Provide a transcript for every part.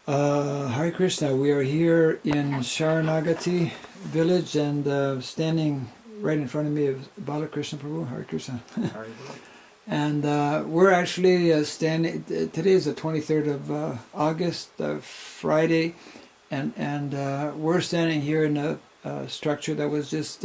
Hare Krishna, we are here in Sharanagati village and standing right in front of me is Bala Krsna Prabhu, Hare Krishna. And we're actually standing, today is the 23rd of August, Friday, and we're standing here in a structure that was just,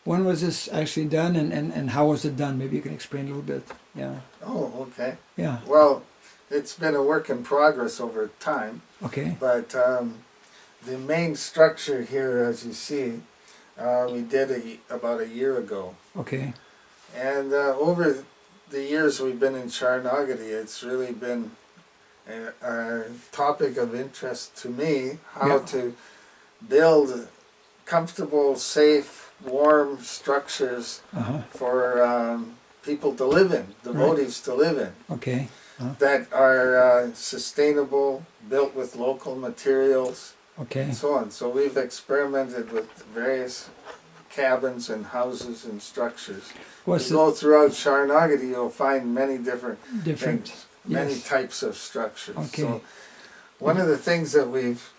when was this actually done and how was it done? Maybe you can explain a little bit. Yeah. Oh, okay. Yeah. Well, it's been a work in progress over time. Okay. But the main structure here, as you see, we did about a year ago. Okay. And over the years we've been in Sharanagati, it's really been a topic of interest to me, how to build comfortable, safe, warm structures for people to live in, devotees to live in. Okay. That are sustainable, built with local materials, and so on. So we've experimented with various cabins and houses and structures. If you go throughout Sharanagati, you'll find many different things, many types of structures. Okay. So one of the things that we've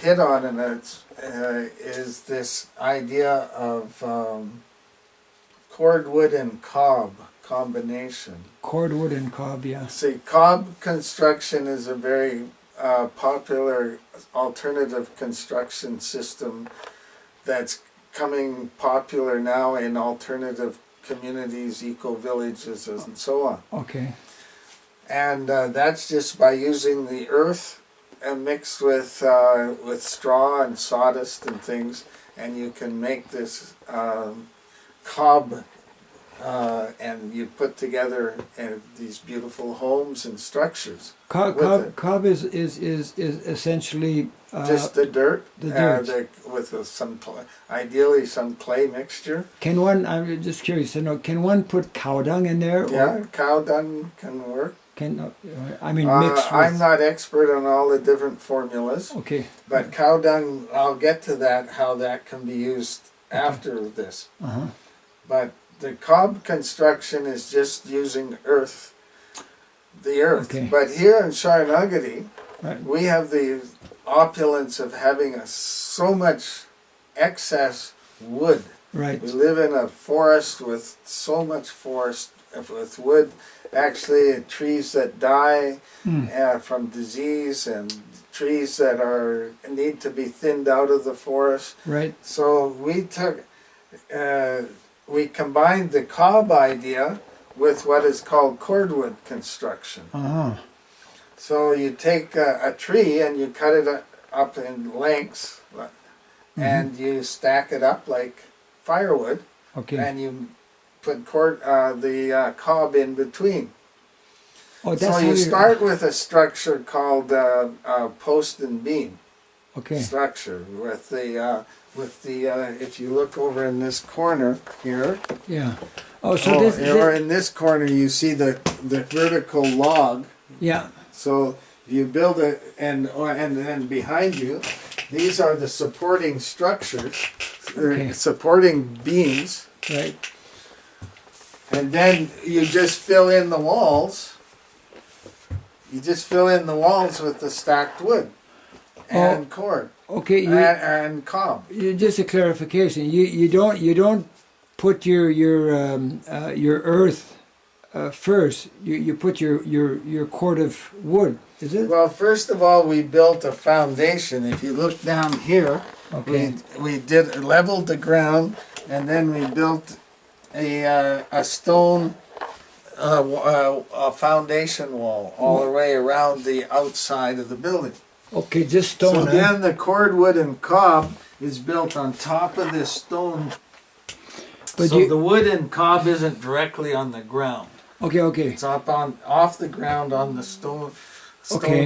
hit on in it is this idea of cordwood and cob combination. Cordwood and cob, yeah. See, cob construction is a very popular alternative construction system that's coming popular now in alternative communities, eco-villages, and so on. Okay. And that's just by using the earth and mixed with straw and sawdust and things, and you can make this cob. And you put together these beautiful homes and structures. Cob is essentially just the dirt. The dirt. With some ideally some clay mixture. Can one? I'm just curious to know. Can one put cow dung in there? Yeah, cow dung can work. I mean, mixed with... I'm not expert on all the different formulas. Okay. But cow dung, I'll get to that. How that can be used after this. But the cob construction is just using earth, the earth. Okay. But here in Sharanagati, we have the opulence of having so much excess wood. Right. We live in a forest with so much forest, with wood, actually trees that die from disease and trees that need to be thinned out of the forest. Right. So we took... we combined the cob idea with what is called cordwood construction. So you take a tree and you cut it up in lengths, and you stack it up like firewood, and you put the cob in between. So you start with a structure called post and beam structure with the if you look over in this corner here, in this corner you see the vertical log. Yeah. So you build it, and then behind you, these are the supporting structures, supporting beams. Right. And then you just fill in the walls. You just fill in the walls with the stacked wood and cord. Okay, and cob. Just a clarification. You don't put your earth first. You put your cord of wood. Is it? Well, first of all, we built a foundation. If you look down here, we leveled the ground, and then we built a stone a foundation wall all the way around the outside of the building. Okay, just stone. So then the cordwood and cob is built on top of this stone. But so the wood and cob isn't directly on the ground. Okay. It's off the ground on the stone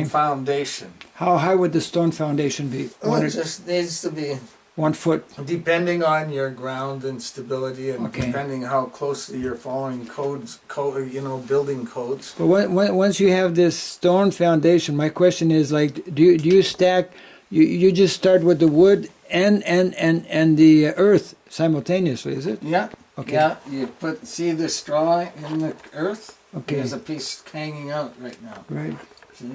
foundation. How high would the stone foundation be? It just needs to be 1 foot. Depending on your ground and stability, and depending how closely you're following building codes. But once you have this stone foundation, my question is do you stack? You just start with the wood and the earth simultaneously, is it? Yeah. Okay. Yeah. You see the straw in the earth. Okay. There's a piece hanging out right now. Right. See?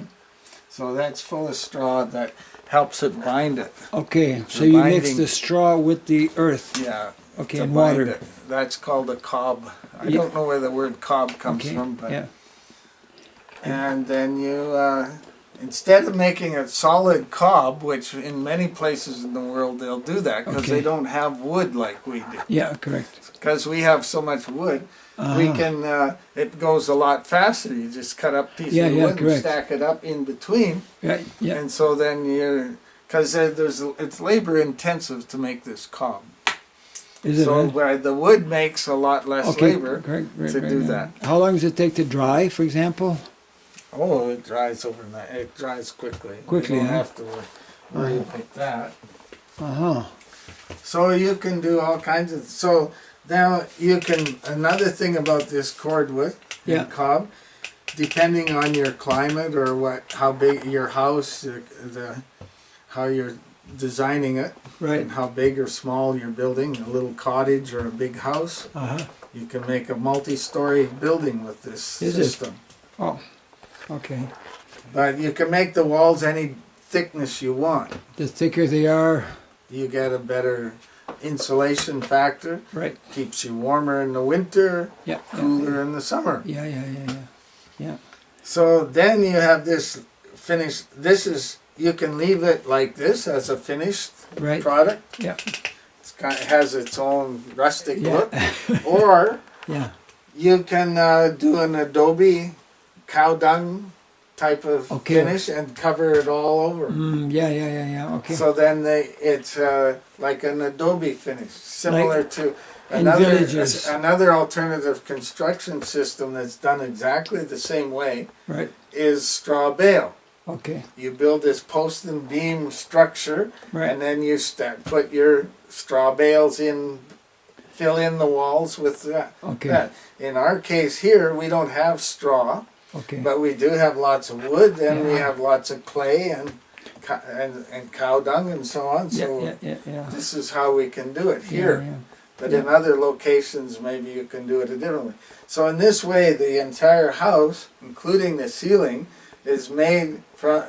So that's full of straw that helps it bind it. Okay, so The you mix binding- the straw with the earth. Yeah. Okay, to and bind water. it. That's called a cob. I Yeah. don't know where the word cob comes Okay, from, but yeah. and then you instead of making a solid cob, which in many places in the world they'll do that because Okay. they don't have wood like we do. Yeah, correct. Because we have so much wood, we can. It goes a lot faster. You just cut up pieces Yeah, of yeah, wood correct. and stack it up in between, Yeah, yeah. and so then you're because it's labor intensive to make this cob. Is it? So right? where the wood makes a lot less Okay, labor correct, right, to right, do yeah. that. How long does it take to dry, for example? Oh, it dries overnight. It dries quickly. Quickly, You don't huh? have to worry about that. Uh-huh. So you can do all kinds of. So now you can. Another thing about this cordwood Yeah. and cob, depending on your climate or how big your house, how you're designing it, Right. and how big or small you're building, a little cottage or a big house, Uh-huh. you can make a multi-story building with this Is it? system. Oh, okay. But you can make the walls any thickness you want. The thicker they are, You get a better insulation factor. right. Keeps you warmer in the winter, Yeah. cooler in the summer. Yeah, yeah, yeah, yeah. So then you have this finished. This is you can leave it like this as a finished Right. product. Yeah. It has its own rustic Yeah. look. Or Yeah. you can do an adobe cow dung type of Okay. finish and cover it all over. Yeah, yeah, yeah, yeah. Okay. So then it's like an adobe finish, similar Like to in villages. another alternative construction system that's done exactly the same way Right. is straw bale. Okay. You build this post and beam structure, Right. and then you put your straw bales in, fill in the walls with that. Okay. that. In our case here, we don't have straw. Okay. But we do have lots of wood, and we Yeah. have lots of clay and cow dung and so on. Yeah, So yeah, yeah, yeah. this is how we can do it here. Yeah, But yeah. in other locations, maybe you can do it a different way. So in this way, the entire house, including the ceiling, is made from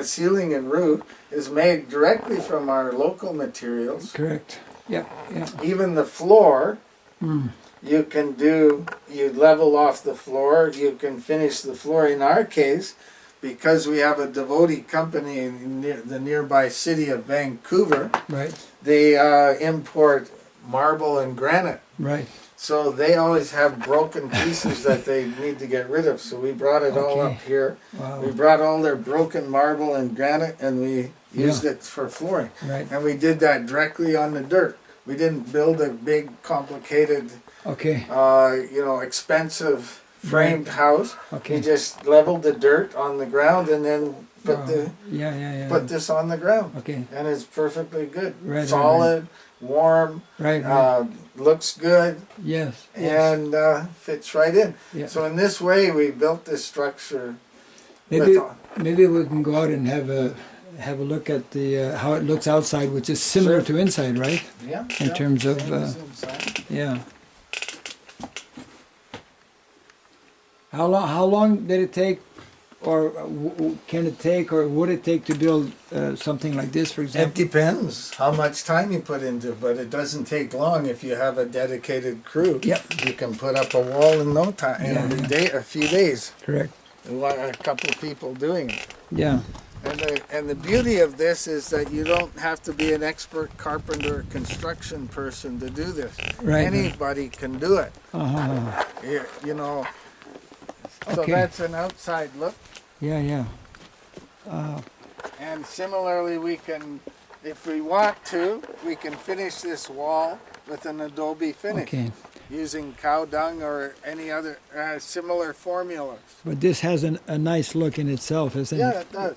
ceiling and roof is made directly from our local materials. Correct. Yeah, yeah. Even the floor. Mm. You can you level off the floor, you can finish the floor. In our case, because we have a devotee company in the nearby city of Vancouver, Right. they import marble and granite. Right. So they always have broken pieces that they need to get rid of. So we brought it all Okay. up here. Wow. We brought all their broken marble and granite and we used it for flooring. Right. And we did that directly on the dirt. We didn't build a big, complicated Okay. expensive framed house. Okay. We just leveled the dirt on the ground and then put Yeah, yeah, yeah. put this on the ground, Okay. and it's perfectly good. Right, Solid, warm, Right. Right. looks good, Yes. Yes. and fits right in. Yeah. So in this way, we built this structure. Maybe with- maybe we can go out and have a look at the how it looks outside, which is similar Sure. to inside, right? Yeah. In terms of, same as inside. Yeah. How long did it take, or can it take, or would it take to build something like this, for It example? depends how much time you put into it, but it doesn't take long if you have a dedicated crew. Yep. You can put up a wall in no time, in Yeah. a few days. Correct. A couple of people doing it. Yeah. And the beauty of this is that you don't have to be an expert carpenter or construction person to do this. Right. Anybody can do it. Uh-huh. You know. So Okay. that's an outside look. Yeah, yeah. And similarly, we can, if we want to, we can finish this wall with an adobe finish Okay. using cow dung or any other similar formulas. But this has a nice look in itself, isn't Yeah, it? it does.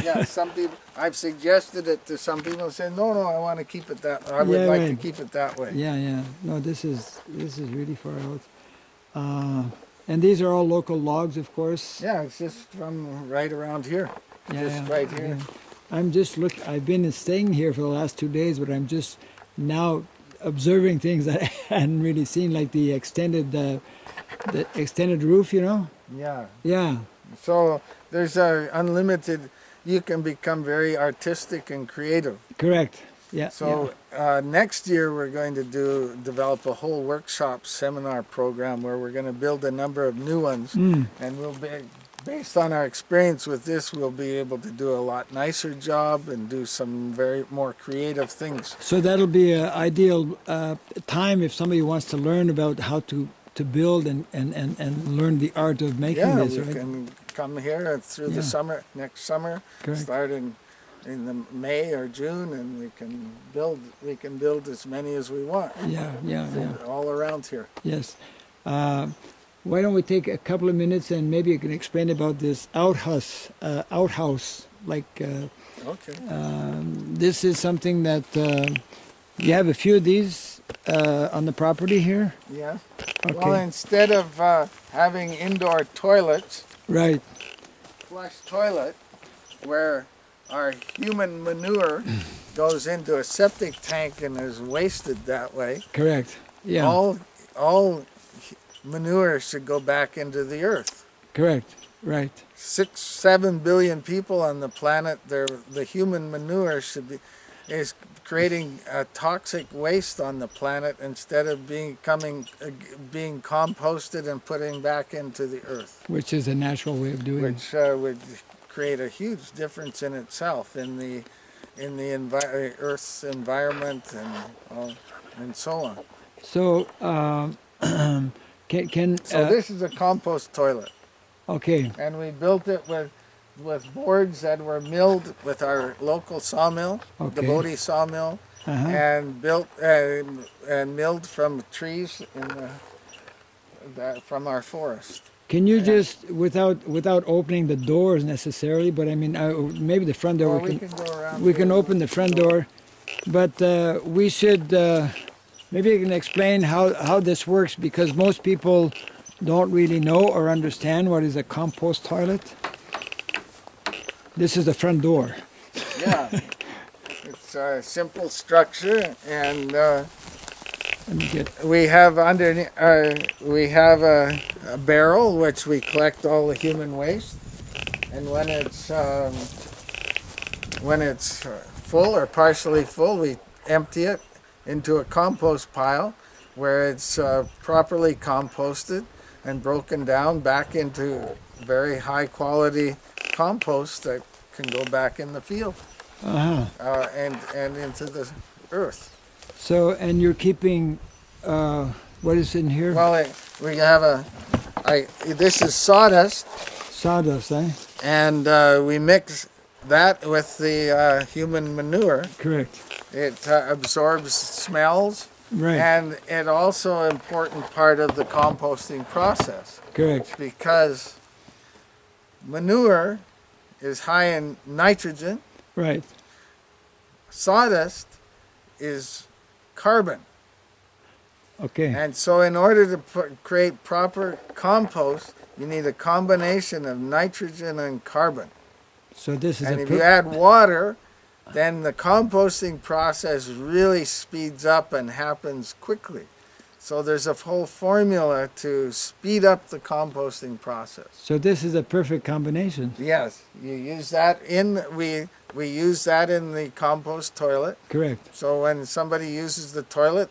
Yeah, some people, I've suggested it to some people and say, no, I want to keep it that way. I would Yeah, like to right. keep it that way. Yeah, yeah. No, this is really far out. And these are all local logs, of course. Yeah, it's just from right around here. Just right here. Yeah. I've been staying here for the last 2 days, but I'm just now observing things that I hadn't really seen, like the extended roof. You know. Yeah, Yeah. So there's a unlimited. You can become very artistic and creative. Correct. Yeah. So next year we're going to develop a whole workshop seminar program where we're going to build a number of new ones, and we'll be based on our experience with this, we'll be able to do a lot nicer job and do some very more creative things. So that'll be an ideal time if somebody wants to learn about how to build and learn the art of making this, we right? can come here through the summer, next summer, Correct. start in the May or June, and we can build as many as we want. All around here. Yes. Why don't we take a couple of minutes and maybe you can explain about this outhouse, like Okay. this is something that you have a few of these on the property here. Yeah. Okay. Well, instead of having indoor toilets, Right. flush toilet, where our human manure goes into a septic tank and is wasted that way. Correct. Yeah. All manure should go back into the earth. Correct. Right. 6-7 billion people on the planet. The human manure is creating a toxic waste on the planet instead of being composted and putting back into the earth. Which is a natural way of doing it. Which would create a huge difference in itself in the Earth's environment and so on. So So this is a compost toilet, okay. and we built it with boards that were milled with our local sawmill, the Devotee Sawmill, and built and milled from trees from our forest. Can you just, without opening the doors necessarily, but I mean, maybe the front door, Well, we can go around. we can open the front door, but we should, maybe you can explain how this works, because most people don't really know or understand what is a compost toilet. This is the front door. Yeah, it's a simple structure, and Let me get, we have we have a barrel which we collect all the human waste, and when it's full or partially full, we empty it into a compost pile where it's properly composted and broken down back into very high quality compost that can go back in the field and into the earth. so, and you're keeping, what is in here? Well, we have this is sawdust, Sawdust, eh? and we mix that with the human manure. Correct. It absorbs smells, Right. and it also an important part of the composting process, Correct. because manure is high in nitrogen, Right. sawdust is carbon. Okay. And so in order to create proper compost, you need a combination of nitrogen and carbon. So this is And if you add water, then the composting process really speeds up and happens quickly. So there's a whole formula to speed up the composting process. So this is a perfect combination. Yes, you use that we use that in the compost toilet. Correct. So when somebody uses the toilet,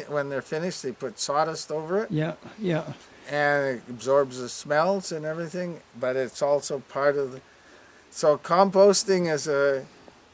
when they're finished, they put sawdust over it, Yeah. Yeah. and it absorbs the smells and everything. But it's also part of so composting is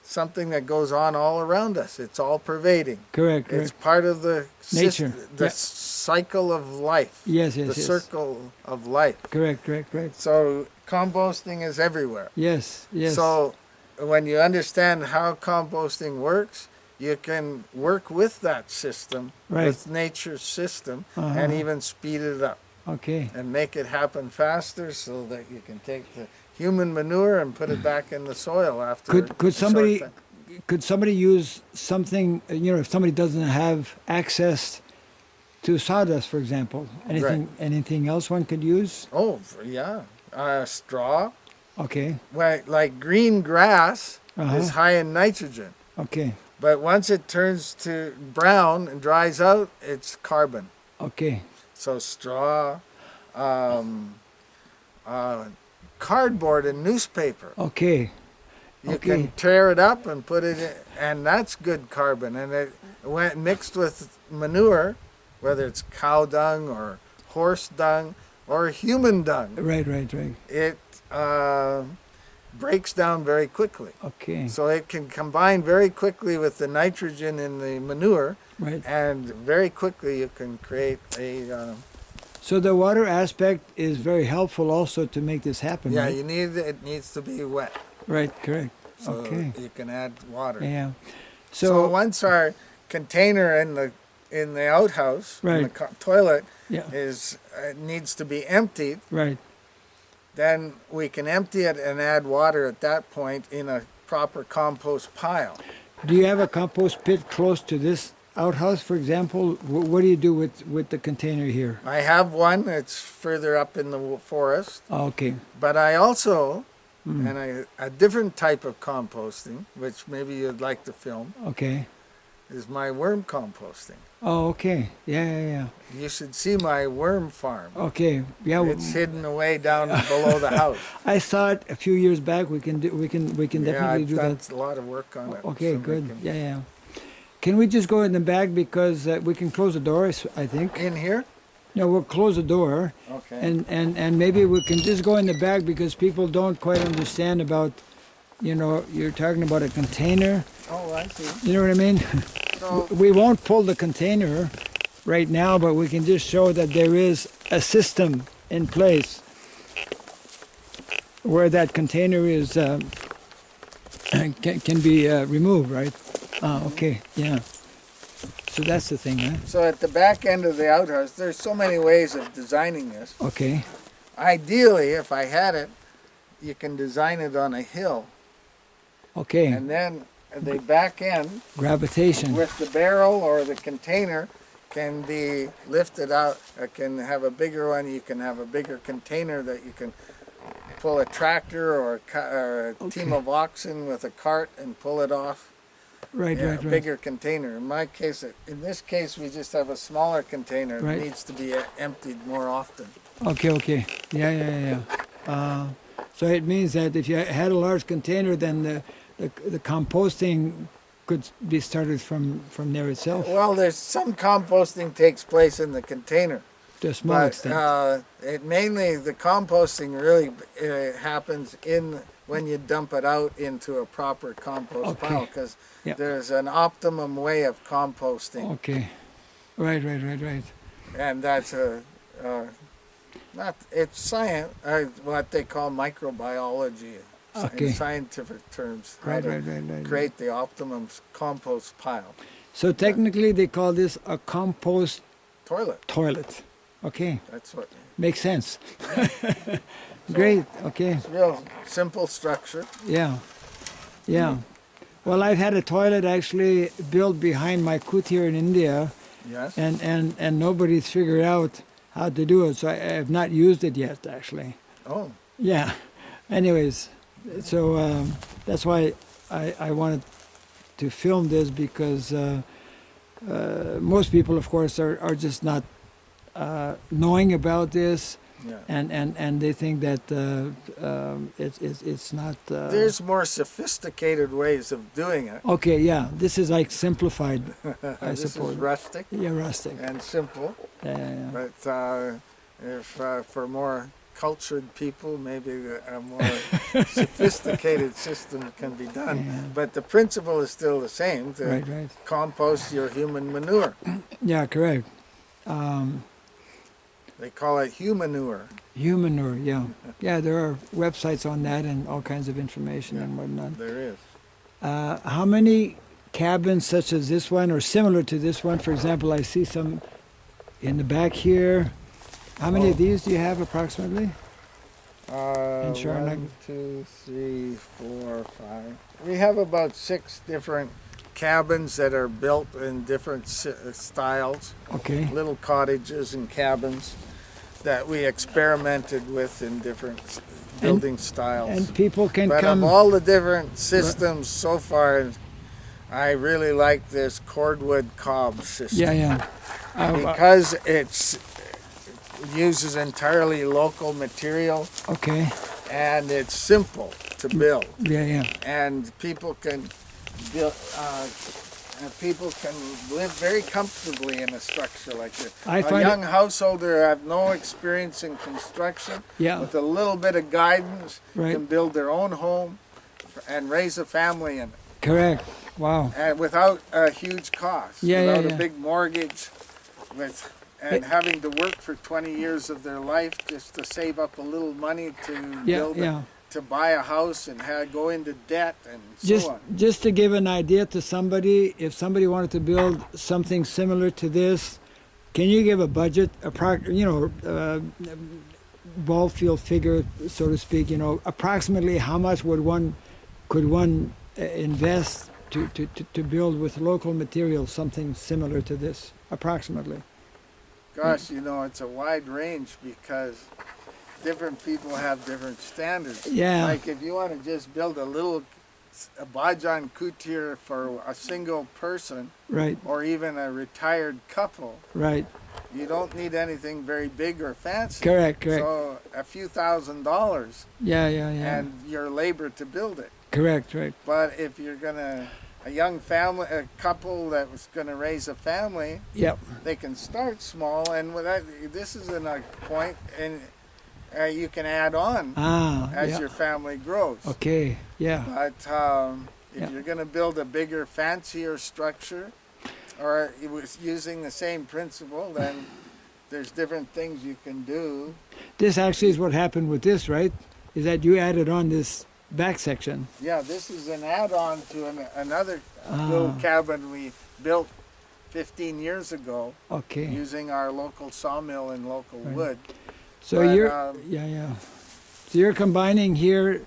something that goes on all around us. It's all pervading. Correct. It's Correct. part of the Nature. the Yeah. cycle of life. Yes. Yes. The yes. circle of life. Correct. Correct. Correct. So composting is everywhere. Yes. Yes. So when you understand how composting works, you can work with that system, Right. with nature's system, and even speed it up Okay. and make it happen faster so that you can take the human manure and put it back in the soil after. Could somebody use something? If somebody doesn't have access to sawdust, for example, anything else one could use? Oh, yeah. Straw. Okay. Like green grass Uh-huh. is high in nitrogen. Okay. But once it turns to brown and dries out, it's carbon. Okay. So straw, cardboard and newspaper. Okay. You Okay. can tear it up and put it in, and that's good carbon. And it when mixed with manure, whether it's cow dung or horse dung or human dung, Right. it breaks down very quickly. Okay. So it can combine very quickly with the nitrogen in the manure, Right. and very quickly you can create a So the water aspect is very helpful also to make this happen. yeah. Right? It needs to be wet, Right. Correct. so Okay. you can add water. Yeah. So So, once our container in the outhouse, in Right. the toilet, yeah. is needs to be emptied, Right. then we can empty it and add water at that point in a proper compost pile. Do you have a compost pit close to this outhouse, for example? What do you do with the container here? I have one that's further up in the forest, Okay. but I also Mm. and a different type of composting, which maybe you'd like to film, Okay. is my worm composting. Oh, okay. Yeah. You should see my worm farm. Okay. Yeah. It's hidden away down below the house. I saw it a few years back. We can definitely I've do done that. a lot of work on it. Okay, so we good. can- Yeah. Can we just go in the back because we can close the door? I think. In here? No, we'll close the door, Okay. and maybe we can just go in the back because people don't quite understand about, you're talking about a container. Oh, I see. You know what I mean? So, We won't pull the container right now, but we can just show that there is a system in place where that container is can be removed, right? Okay, yeah. So that's the thing, huh? so at the back end of the outhouse, there's so many ways of designing this. Okay, Ideally, if I had it, you can design it on a hill, okay. and then the back end Gravitation. with the barrel or the container can be lifted out. It can have a bigger one. You can have a bigger container that you can pull a tractor or a team Okay. of oxen with a cart and pull it off. Right, Yeah, right, a right. bigger container. In my case, in this case, we just have a smaller container. Right. It needs to be emptied more often. Okay. Yeah. So it means that if you had a large container, then the composting could be started from there itself Well, there's some composting takes place in the container, to a small but extent. it mainly the composting really happens when you dump it out into a proper compost Okay. pile, because Yeah. there's an optimum way of composting, Okay. Right. and that's it's science, what they call microbiology, Okay. in scientific terms, how Right, to right. create the optimum compost pile. So technically they call this a compost Toilet, Okay. that's what, Makes sense. Great. Okay. it's real simple structure. Yeah. Well, I've had a toilet actually built behind my kut here in India, Yes. and nobody's figured out how to do it, so I have not used it yet, actually. Oh, Yeah. Anyways, so that's why I wanted to film this, because most people, of course, are just not knowing about this, yeah. and they think that it's not. There's more sophisticated ways of doing it. Okay, yeah, this is like simplified, I This suppose. is rustic Yeah, rustic. and simple, Yeah. but if for more cultured people, maybe a more sophisticated system can be done. Yeah. But the principle is still the same, to Right. compost your human manure. Yeah, correct. They call it humanure. Humanure, yeah. Yeah, there are websites on that and all kinds of information and whatnot. There is. How many cabins such as this one or similar to this one, for example, I see some in the back here. How many of these do you have approximately? In Sharnak? 1, 2, 3, 4, 5. We have about 6 different cabins that are built in different styles. Okay. Little cottages and cabins that we experimented with in different building styles. And people can But come. of all the different systems so far, I really like this cordwood cob system. Yeah. Because it uses entirely local material, Okay. and it's simple to build, Yeah, yeah. and people can build. People can live very comfortably in a structure like this. I A find young householder have no experience in construction, Yeah. with a little bit of guidance, Right. can build their own home and raise a family in it, Correct. Wow. and without a huge cost, Yeah, yeah, without yeah. a big mortgage, and having to work for 20 years of their life just to save up a little money to Yeah, build yeah. to buy a house and go into debt and Just so on. just to give an idea to somebody, if somebody wanted to build something similar to this, can you give a budget, ball field figure, so to speak? Approximately how much could one invest to build with local materials something similar to this, approximately? Gosh, it's a wide range because different people have different standards. Yeah. Like if you want to just build a Bajan kutir for a single person Right, or even a retired couple, right. you don't need anything very big or fancy. Correct. So a few $1,000s Yeah. and your labor to build it. Correct, right. But if you're a young family, a couple that was going to raise a family, Yep. they can start small, and this is a point, and you can add on as yeah. your family grows. Okay, yeah. But if Yeah. you're going to build a bigger, fancier structure, or it was using the same principle, then there's different things you can do. This actually is what happened with this, right? Is that you added on this back section. Yeah, this is an add-on to another little cabin we built 15 years ago Okay. using our local sawmill and local Right. wood. So But, you're So you're combining here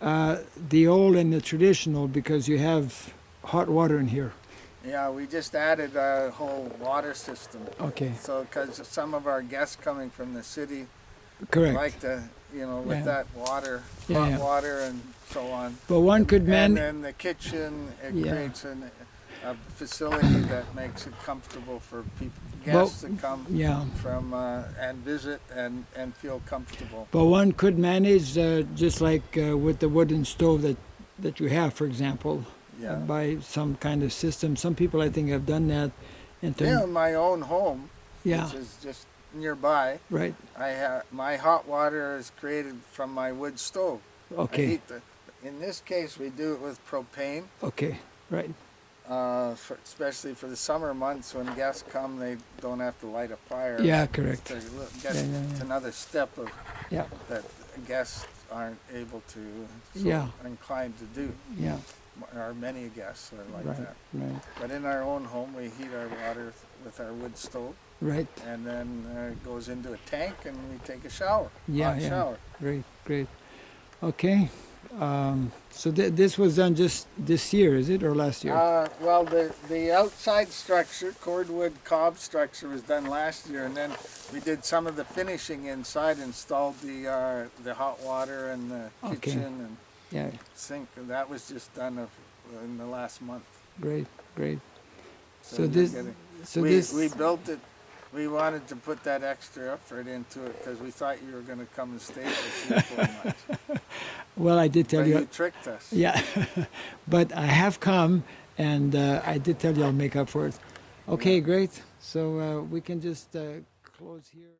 the old and the traditional because you have hot water in here. Yeah, we just added a whole water system. Okay. So, because some of our guests coming from the city Correct. like to, with Yeah. that water, Yeah, hot yeah. water and so on. But one could And man. then the kitchen, it Yeah. creates a facility that makes it comfortable for guests to come Yeah. from and visit and feel comfortable. But one could manage just like with the wooden stove that you have, for example, Yeah. by some kind of system. Some people I think have done that. And Yeah, in my own home, yeah. which is just nearby, Right. I have my hot water is created from my wood stove. I Okay. heat in this case, we do it with propane. Okay. Right. Especially for the summer months when guests come, they don't have to light a fire. Yeah. Correct. It's Yeah. another step of Yeah. that guests aren't able to, Yeah. inclined to do. Yeah. Or many guests are like Right. that. Right. But in our own home, we heat our water with our wood stove, Right. and then it goes into a tank, and we take a shower. Yeah. Hot Yeah. shower. Great. Great. Okay. So this was done just this year, is it, or last year? Well, the outside structure, cordwood cob structure, was done last year, and then we did some of the finishing inside, installed the hot water and the Okay. kitchen and Yeah. sink, and that was just done in the last month. Great. Great. So we're this. getting- So we, this. we built it. We wanted to put that extra effort into it because we thought you were going to come and stay with us here for a month. Well, I did tell But you. you tricked us. Yeah, but I have come, and I did tell you I'll make up for it. Okay, great. So we can just close here.